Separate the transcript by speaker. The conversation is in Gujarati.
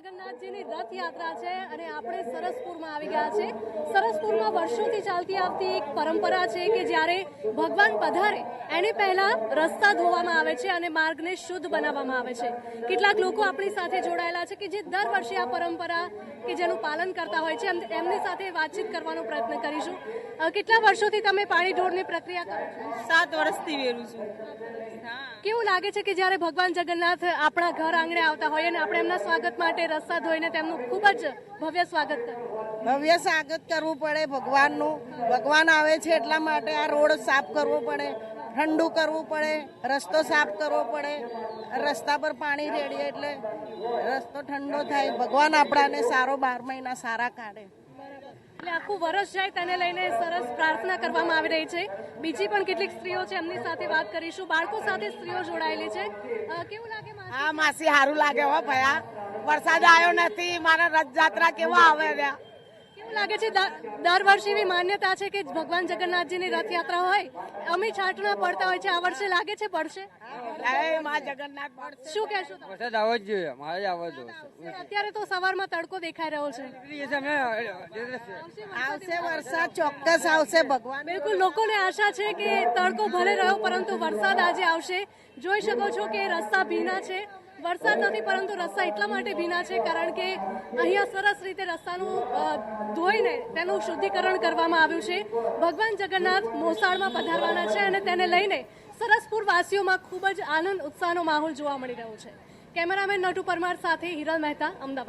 Speaker 1: જગન્નાથજીની રથયાત્રા છે અને આપણે સરસપુરમાં આવી ગયા છે। સરસપુરમાં વર્ષોથી ચાલતી આવતી એક પરંપરા છે કે જ્યારે ભગવાન પધારે એની પહેલા રસ્તા ધોવામાં આવે છે અને માર્ગને શુદ્ધ બનાવવામાં આવે છે। કેટલાક લોકો આપણી સાથે જોડાયેલા છે કે જે દર વર્ષે આ પરંપરા કે જેનું પાલન કરતા હોય છે, એમની સાથે વાતચીત કરવાનો પ્રયત્ન કરીશું। કેટલા વર્ષોથી તમે પાણી ઢોળની પ્રક્રિયા કરો છો?
Speaker 2: 7 વર્ષથી વેરું છું।
Speaker 1: કેવું લાગે છે કે જ્યારે ભગવાન જગન્નાથ આપણા ઘર આંગણે આવતા હોય અને આપણે એમના સ્વાગત માટે રસ્તા ધોઈને તેમનું ખૂબ જ ભવ્ય સ્વાગત કરીએ?
Speaker 2: ભવ્ય સ્વાગત કરવું પડે ભગવાનનું। ભગવાન આવે છે એટલા માટે આ રોડ સાફ કરવો પડે, ઠંડુ કરવું પડે, રસ્તો સાફ કરવો પડે। રસ્તા પર પાણી રેડીએ એટલે રસ્તો ઠંડો થાય, ભગવાન આપણાને સારો 12 મહિના સારા કાઢે।
Speaker 1: એટલે આખું વર્ષ જાય તેને લઈને સરસ પ્રાર્થના કરવામાં આવી રહી છે। બીજી પણ કેટલીક સ્ત્રીઓ છે, એમની સાથે વાત કરીશું। બાળકો સાથે સ્ત્રીઓ જોડાયેલી છે। કેવું લાગે માસી?
Speaker 2: હા માસી, સારું લાગે હો ભયા। વરસાદ આવ્યો નથી, મારા રથયાત્રા કેવા આવે રહ્યા।
Speaker 1: કેવું લાગે છે? દર વર્ષે એવી માન્યતા છે કે ભગવાન જગન્નાથજીની રથયાત્રા હોય અમી છાંટણા પડતા હોય છે। આ વર્ષે લાગે છે પડશે?
Speaker 2: જગન્નાથ
Speaker 1: શું કહેશો તમે?
Speaker 3: વરસાદ આવવો જ જોઈએ, મારે જ આવવો જોઈએ।
Speaker 1: અત્યારે તો સવારમાં તડકો દેખાઈ રહ્યો છે।
Speaker 2: આવશે વરસાદ, ચોક્કસ આવશે ભગવાન।
Speaker 1: બિલકુલ, લોકોને આશા છે કે તડકો ભલે રહ્યો પરંતુ વરસાદ આજે આવશે। જોઈ શકો છો કે રસ્તા ભીના છે। વરસાદ નથી પરંતુ રસ્તા એટલા માટે ભીના છે કારણ કે અહીંયા સરસ રીતે રસ્તાનું ધોઈને તેનું શુદ્ધિકરણ કરવામાં આવ્યું છે। ભગવાન જગન્નાથ મોસાળમાં પધારવાના છે અને તેને લઈને સરસપુર વાસીઓમાં ખૂબ જ આનંદ ઉત્સાહનો માહોલ જોવા મળી રહ્યો છે। કેમેરામેન નટુ પરમાર સાથે હિરલ મહેતા, અમદાવાદ।